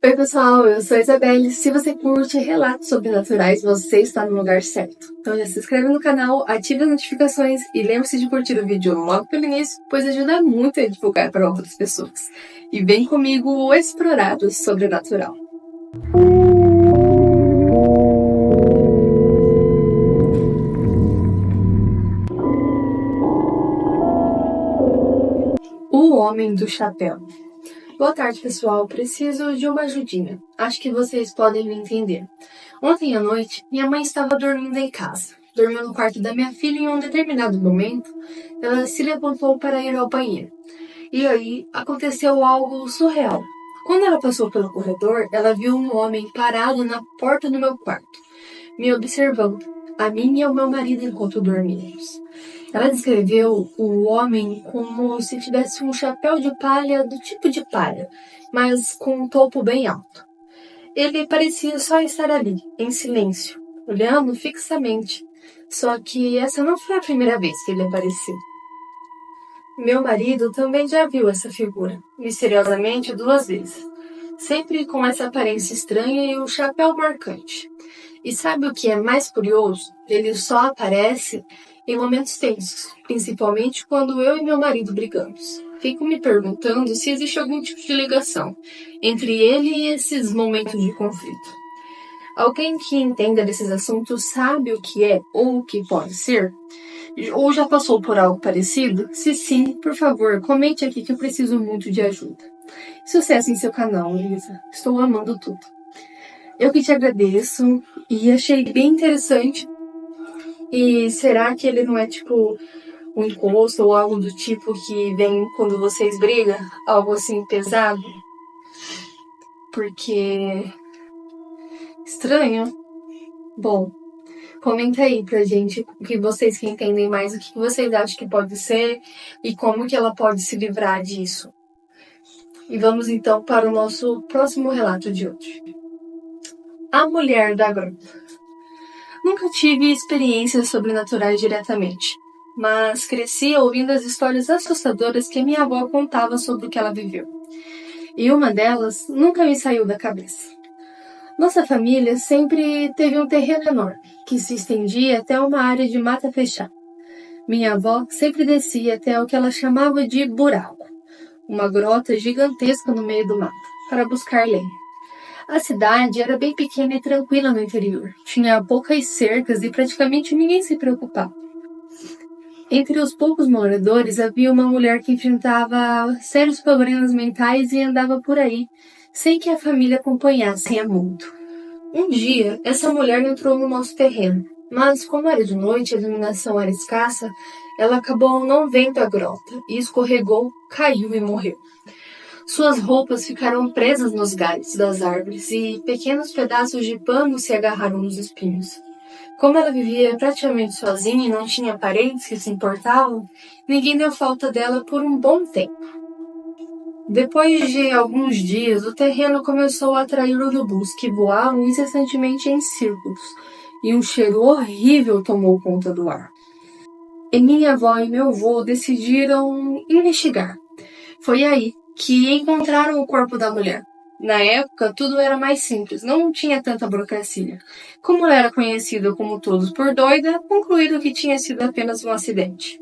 Oi pessoal, eu sou a Isabelle. Se você curte relatos sobrenaturais, você está no lugar certo. Então já se inscreve no canal, ative as notificações e lembre-se de curtir o vídeo logo pelo início, pois ajuda muito a divulgar para outras pessoas. E vem comigo explorar o sobrenatural. O Homem do Chapéu. Boa tarde, pessoal. Preciso de uma ajudinha. Acho que vocês podem me entender. Ontem à noite, minha mãe estava dormindo em casa. Dormiu no quarto da minha filha e em um determinado momento, ela se levantou para ir ao banheiro. E aí, aconteceu algo surreal. Quando ela passou pelo corredor, ela viu um homem parado na porta do meu quarto, me observando, a mim e ao meu marido enquanto dormíamos. Ela descreveu o homem como se tivesse um chapéu de palha do tipo de palha, mas com um topo bem alto. Ele parecia só estar ali, em silêncio, olhando fixamente. Só que essa não foi a primeira vez que ele apareceu. Meu marido também já viu essa figura, misteriosamente 2 vezes. Sempre com essa aparência estranha e o chapéu marcante. E sabe o que é mais curioso? Ele só aparece em momentos tensos, principalmente quando eu e meu marido brigamos. Fico me perguntando se existe algum tipo de ligação entre ele e esses momentos de conflito. Alguém que entenda desses assuntos sabe o que é ou o que pode ser? Ou já passou por algo parecido? Se sim, por favor, comente aqui que eu preciso muito de ajuda. Sucesso em seu canal, Elisa. Estou amando tudo. Eu que te agradeço e achei bem interessante. E será que ele não é tipo um encosto ou algo do tipo que vem quando vocês brigam? Algo assim pesado? Porque... estranho. Bom, comenta aí pra gente o que vocês que entendem mais, o que vocês acham que pode ser e como que ela pode se livrar disso. E vamos então para o nosso próximo relato de hoje. A Mulher da Grota. Nunca tive experiências sobrenaturais diretamente, mas cresci ouvindo as histórias assustadoras que a minha avó contava sobre o que ela viveu. E uma delas nunca me saiu da cabeça. Nossa família sempre teve um terreno enorme, que se estendia até uma área de mata fechada. Minha avó sempre descia até o que ela chamava de buraco, uma grota gigantesca no meio do mato, para buscar lenha. A cidade era bem pequena e tranquila no interior. Tinha poucas cercas e praticamente ninguém se preocupava. Entre os poucos moradores havia uma mulher que enfrentava sérios problemas mentais e andava por aí, sem que a família acompanhasse há muito. Um dia, essa mulher entrou no nosso terreno, mas como era de noite e a iluminação era escassa, ela acabou não vendo a grota e escorregou, caiu e morreu. Suas roupas ficaram presas nos galhos das árvores e pequenos pedaços de pano se agarraram nos espinhos. Como ela vivia praticamente sozinha e não tinha parentes que se importavam, ninguém deu falta dela por um bom tempo. Depois de alguns dias, o terreno começou a atrair urubus que voavam incessantemente em círculos, e um cheiro horrível tomou conta do ar. E minha avó e meu avô decidiram investigar. Foi aí que encontraram o corpo da mulher. Na época, tudo era mais simples, não tinha tanta burocracia. Como ela era conhecida como todos por doida, concluíram que tinha sido apenas um acidente.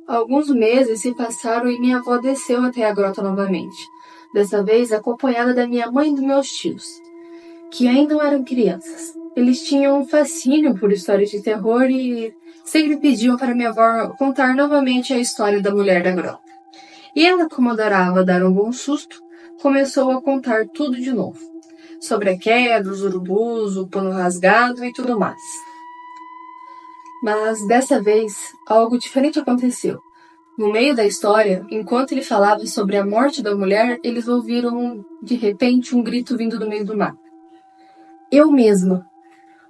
Alguns meses se passaram e minha avó desceu até a grota novamente, dessa vez acompanhada da minha mãe e dos meus tios, que ainda não eram crianças. Eles tinham um fascínio por histórias de terror e sempre pediam para minha avó contar novamente a história da mulher da grota. E ela, como adorava dar um bom susto, começou a contar tudo de novo. Sobre a queda, os urubus, o pano rasgado e tudo mais. Mas dessa vez, algo diferente aconteceu. No meio da história, enquanto ele falava sobre a morte da mulher, eles ouviram, de repente, um grito vindo do meio do mar. Eu mesma.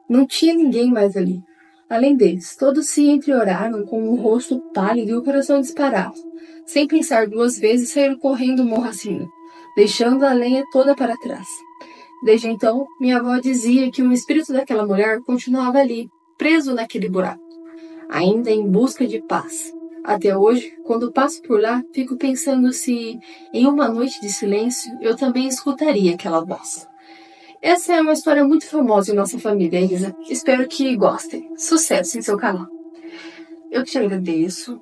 Não tinha ninguém mais ali. Além deles, todos se entreolharam com o rosto pálido e o coração disparado. Sem pensar 2 vezes, saíram correndo o morro acima, deixando a lenha toda para trás. Desde então, minha avó dizia que o espírito daquela mulher continuava ali, preso naquele buraco, ainda em busca de paz, Até hoje, quando passo por lá, fico pensando se, em uma noite de silêncio, eu também escutaria aquela voz. Essa é uma história muito famosa em nossa família, Isa. Espero que gostem. Sucesso em seu canal. Eu te agradeço.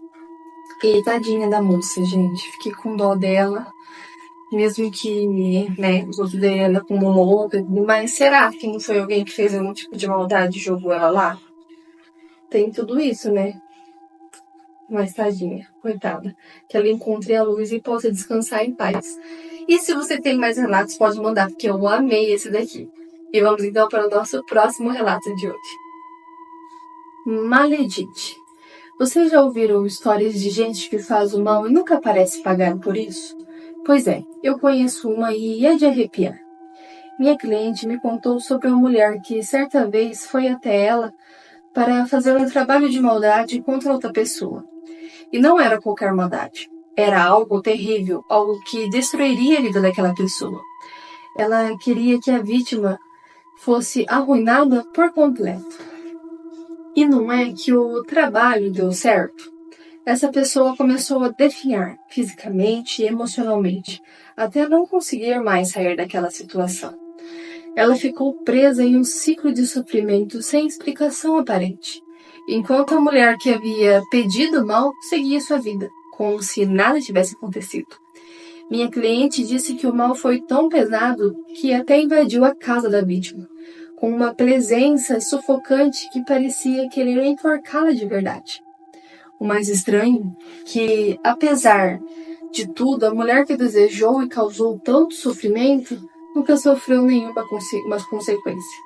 E tadinha da moça, gente. Fiquei com dó dela. Mesmo que, né, os outros dela como louca, mas será que não foi alguém que fez algum tipo de maldade e jogou ela lá? Tem tudo isso, né? Mas tadinha, coitada. Que ela encontre a luz e possa descansar em paz. E se você tem mais relatos, pode mandar, porque eu amei esse daqui. E vamos então para o nosso próximo relato de hoje. Maledite. Vocês já ouviram histórias de gente que faz o mal e nunca parece pagar por isso? Pois é, eu conheço uma e é de arrepiar. Minha cliente me contou sobre uma mulher que certa vez foi até ela para fazer um trabalho de maldade contra outra pessoa. E não era qualquer maldade. Era algo terrível, algo que destruiria a vida daquela pessoa. Ela queria que a vítima fosse arruinada por completo. E não é que o trabalho deu certo. Essa pessoa começou a definhar fisicamente e emocionalmente, até não conseguir mais sair daquela situação. Ela ficou presa em um ciclo de sofrimento sem explicação aparente, enquanto a mulher que havia pedido mal seguia sua vida, como se nada tivesse acontecido. Minha cliente disse que o mal foi tão pesado que até invadiu a casa da vítima, com uma presença sufocante que parecia querer enforcá-la de verdade. O mais estranho é que, apesar de tudo, a mulher que desejou e causou tanto sofrimento nunca sofreu nenhuma consequência.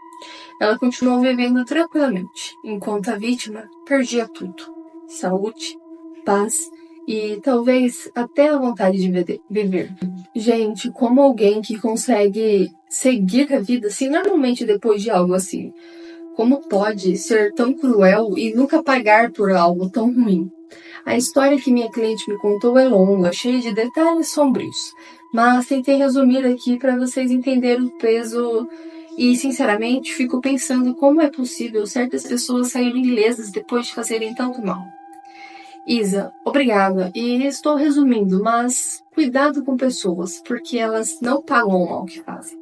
Ela continuou vivendo tranquilamente, enquanto a vítima perdia tudo: saúde, paz e talvez até a vontade de viver. Gente, como alguém que consegue seguir a vida assim normalmente depois de algo assim? Como pode ser tão cruel e nunca pagar por algo tão ruim? A história que minha cliente me contou é longa, cheia de detalhes sombrios, mas tentei resumir aqui para vocês entenderem o peso e, sinceramente, fico pensando como é possível certas pessoas saírem ilesas depois de fazerem tanto mal. Isa, obrigada, e estou resumindo, mas cuidado com pessoas, porque elas não pagam o mal que fazem.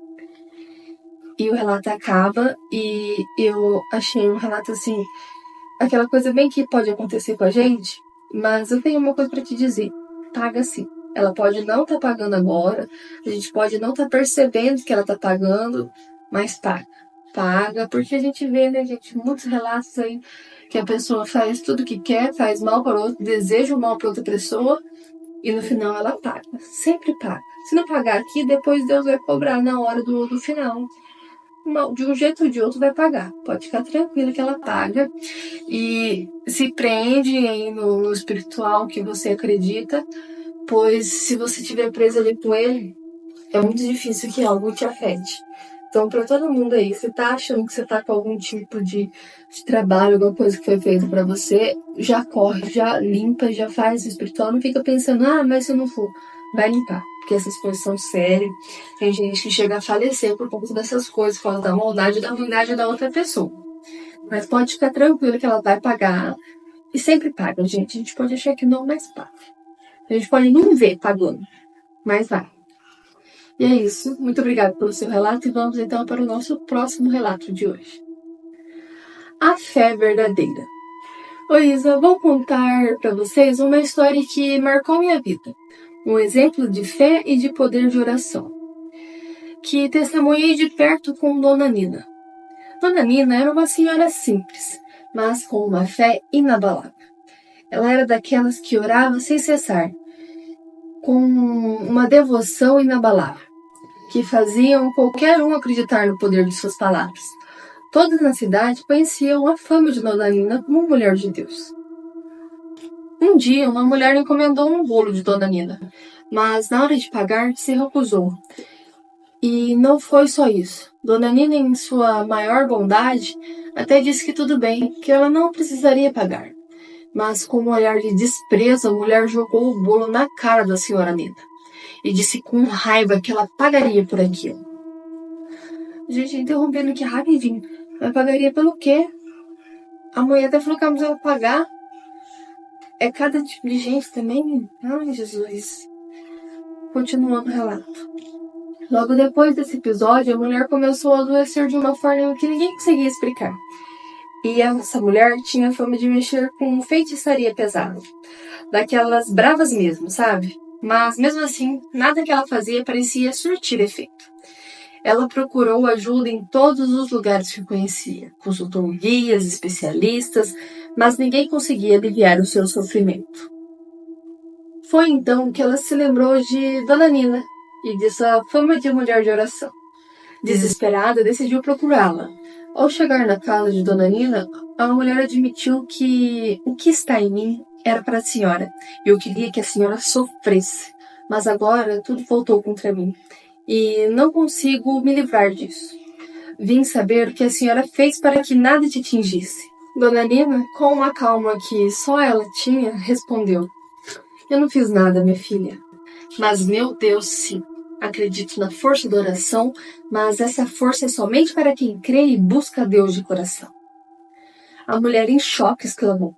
E o relato acaba, e eu achei um relato assim, aquela coisa bem que pode acontecer com a gente, mas eu tenho uma coisa para te dizer: paga sim. Ela pode não estar pagando agora, a gente pode não estar percebendo que ela está pagando, mas paga. Paga, porque a gente vê, né, gente, muitos relatos aí que a pessoa faz tudo o que quer, faz mal para outro, deseja o mal para outra pessoa e no final ela paga. Sempre paga. Se não pagar aqui, depois Deus vai cobrar na hora do final. De um jeito ou de outro vai pagar. Pode ficar tranquila que ela paga. E se prende aí no espiritual que você acredita, pois se você estiver preso ali com ele, é muito difícil que algo te afete. Então, para todo mundo aí, você tá achando que você tá com algum tipo de trabalho, alguma coisa que foi feita para você, já corre, já limpa, já faz o espiritual. Não fica pensando, mas se eu não for, vai limpar. Porque essas coisas são sérias. Tem gente que chega a falecer por conta dessas coisas, por causa da maldade e da ruindade da outra pessoa. Mas pode ficar tranquilo que ela vai pagar. E sempre paga, gente. A gente pode achar que não, mas paga. A gente pode não ver pagando, mas vai. E é isso. Muito obrigada pelo seu relato e vamos então para o nosso próximo relato de hoje. A fé verdadeira. Oi, Isa, vou contar para vocês uma história que marcou minha vida. Um exemplo de fé e de poder de oração, que testemunhei de perto com Dona Nina. Dona Nina era uma senhora simples, mas com uma fé inabalável. Ela era daquelas que orava sem cessar, com uma devoção inabalável, que faziam qualquer um acreditar no poder de suas palavras. Todos na cidade conheciam a fama de Dona Nina como mulher de Deus. Um dia, uma mulher encomendou um bolo de Dona Nina, mas na hora de pagar se recusou. E não foi só isso. Dona Nina, em sua maior bondade, até disse que tudo bem, que ela não precisaria pagar. Mas com um olhar de desprezo, a mulher jogou o bolo na cara da senhora Nina e disse com raiva que ela pagaria por aquilo. Gente, interrompendo aqui rapidinho. Ela pagaria pelo quê? A mulher até falou que ela precisava pagar. É cada tipo de gente também. Ai, Jesus. Continuando o relato. Logo depois desse episódio, a mulher começou a adoecer de uma forma que ninguém conseguia explicar. E essa mulher tinha fama de mexer com feitiçaria pesada. Daquelas bravas mesmo, sabe? Mas mesmo assim, nada que ela fazia parecia surtir efeito. Ela procurou ajuda em todos os lugares que conhecia. Consultou guias, especialistas, mas ninguém conseguia aliviar o seu sofrimento. Foi então que ela se lembrou de Dona Nina e de sua fama de mulher de oração. Desesperada, decidiu procurá-la. Ao chegar na casa de Dona Nina, a mulher admitiu que o que está em mim era para a senhora. Eu queria que a senhora sofresse, mas agora tudo voltou contra mim e não consigo me livrar disso. Vim saber o que a senhora fez para que nada te atingisse. Dona Nina, com uma calma que só ela tinha, respondeu: Eu não fiz nada, minha filha. Mas meu Deus, sim. Acredito na força da oração, mas essa força é somente para quem crê e busca a Deus de coração. A mulher em choque exclamou: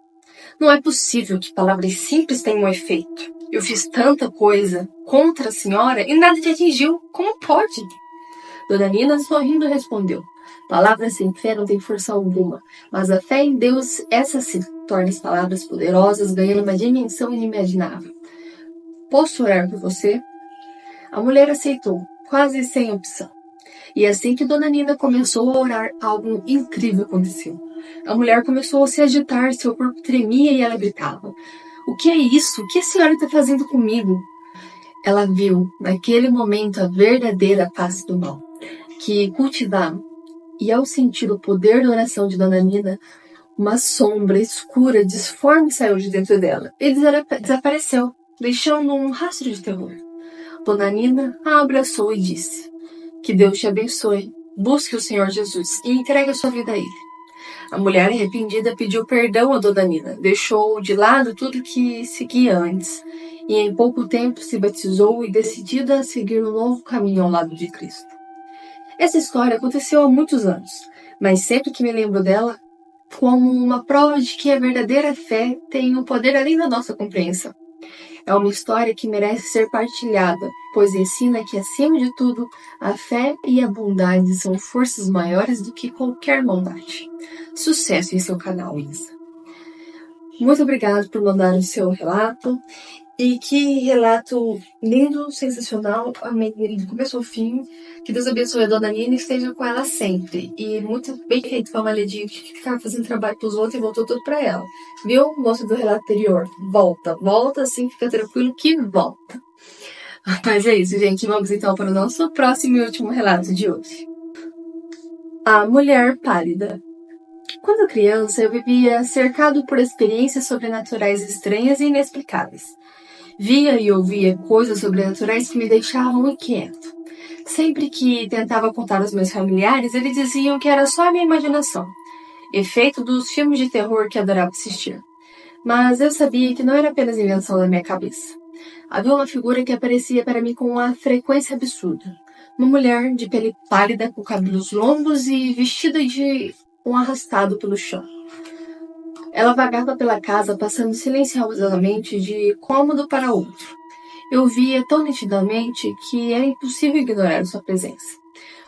Não é possível que palavras simples tenham efeito. Eu fiz tanta coisa contra a senhora e nada te atingiu. Como pode? Dona Nina, sorrindo, respondeu: Palavras sem fé não têm força alguma, mas a fé em Deus, essa sim, torna as palavras poderosas, ganhando uma dimensão inimaginável. Posso orar por você? A mulher aceitou, quase sem opção. E assim que Dona Nina começou a orar, algo incrível aconteceu. A mulher começou a se agitar, seu corpo tremia e ela gritava: O que é isso? O que a senhora está fazendo comigo? Ela viu, naquele momento, a verdadeira face do mal, que cultivava. E ao sentir o poder da oração de Dona Nina, uma sombra escura, disforme saiu de dentro dela e desapareceu, deixando um rastro de terror. Dona Nina a abraçou e disse: Que Deus te abençoe. Busque o Senhor Jesus e entregue a sua vida a Ele. A mulher arrependida pediu perdão a Dona Nina, deixou de lado tudo que seguia antes e em pouco tempo se batizou e decidida a seguir um novo caminho ao lado de Cristo. Essa história aconteceu há muitos anos, mas sempre que me lembro dela, como uma prova de que a verdadeira fé tem um poder além da nossa compreensão. É uma história que merece ser partilhada, pois ensina que, acima de tudo, a fé e a bondade são forças maiores do que qualquer maldade. Sucesso em seu canal, Isa. Muito obrigada por mandar o seu relato. E que relato lindo, sensacional, amei ele do começo ao fim. Que Deus abençoe a Dona Nina e esteja com ela sempre. E muito bem feito pra Maledinho que ficava fazendo trabalho pros outros e voltou tudo pra ela. Viu, moço do relato anterior? Volta assim, fica tranquilo que volta. Mas é isso, gente. Vamos então para o nosso próximo e último relato de hoje. A Mulher Pálida. Quando criança, eu vivia cercado por experiências sobrenaturais estranhas e inexplicáveis. Via e ouvia coisas sobrenaturais que me deixavam inquieto. Sempre que tentava contar aos meus familiares, eles diziam que era só a minha imaginação, efeito dos filmes de terror que adorava assistir. Mas eu sabia que não era apenas invenção da minha cabeça. Havia uma figura que aparecia para mim com uma frequência absurda. Uma mulher de pele pálida, com cabelos longos e vestida de um arrastado pelo chão. Ela vagava pela casa, passando silenciosamente de cômodo para outro. Eu via tão nitidamente que era impossível ignorar sua presença.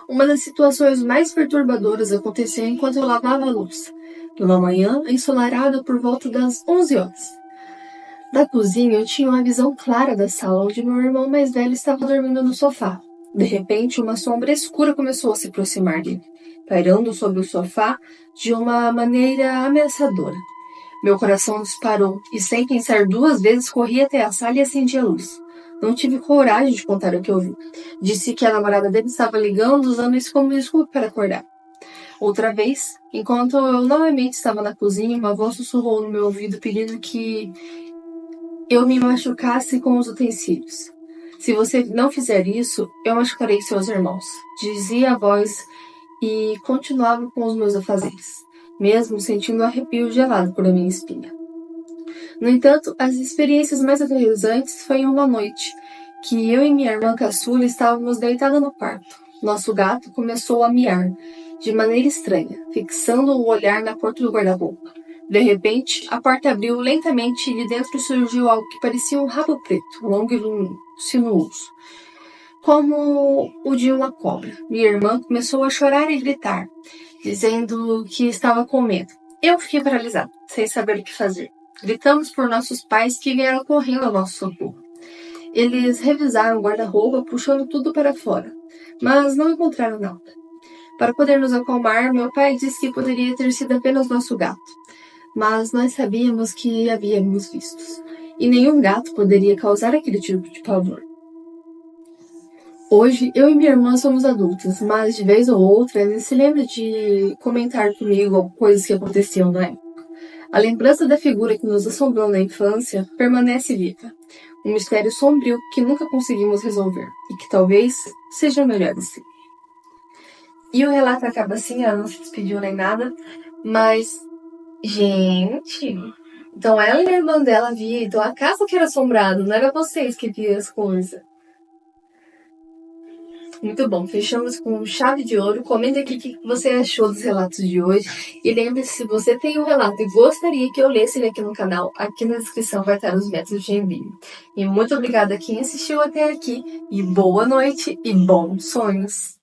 Uma das situações mais perturbadoras aconteceu enquanto eu lavava a louça, numa manhã ensolarada por volta das 11 horas. Da cozinha eu tinha uma visão clara da sala onde meu irmão mais velho estava dormindo no sofá. De repente, uma sombra escura começou a se aproximar dele, pairando sobre o sofá de uma maneira ameaçadora. Meu coração disparou e, sem pensar duas vezes, corri até a sala e acendi a luz. Não tive coragem de contar o que eu vi. Disse que a namorada dele estava ligando, usando isso como desculpa para acordar. Outra vez, enquanto eu novamente estava na cozinha, uma voz sussurrou no meu ouvido pedindo que eu me machucasse com os utensílios. Se você não fizer isso, eu machucarei seus irmãos, dizia a voz e continuava com os meus afazeres, mesmo sentindo um arrepio gelado por minha espinha. No entanto, as experiências mais aterrorizantes foi em uma noite, que eu e minha irmã caçula estávamos deitadas no quarto. Nosso gato começou a miar, de maneira estranha, fixando o olhar na porta do guarda-roupa. De repente, a porta abriu lentamente e de dentro surgiu algo que parecia um rabo preto, longo e sinuoso, como o de uma cobra. Minha irmã começou a chorar e gritar, dizendo que estava com medo. Eu fiquei paralisada, sem saber o que fazer. Gritamos por nossos pais que vieram correndo ao nosso socorro. Eles revisaram o guarda-roupa, puxando tudo para fora, mas não encontraram nada. Para poder nos acalmar, meu pai disse que poderia ter sido apenas nosso gato, mas nós sabíamos que havíamos vistos, e nenhum gato poderia causar aquele tipo de pavor. Hoje, eu e minha irmã somos adultas, mas de vez ou outra ele se lembra de comentar comigo coisas que aconteciam na época. A lembrança da figura que nos assombrou na infância permanece viva. Um mistério sombrio que nunca conseguimos resolver e que talvez seja melhor assim. E o relato acaba assim, ela não se despediu nem nada, mas, gente, então ela e a irmã dela viam, então a casa que era assombrada, não era vocês que viam as coisas. Muito bom, fechamos com chave de ouro. Comenta aqui o que você achou dos relatos de hoje. E lembre-se, se você tem um relato e gostaria que eu lesse ele aqui no canal, aqui na descrição vai estar os métodos de envio. E muito obrigada a quem assistiu até aqui. E boa noite e bons sonhos!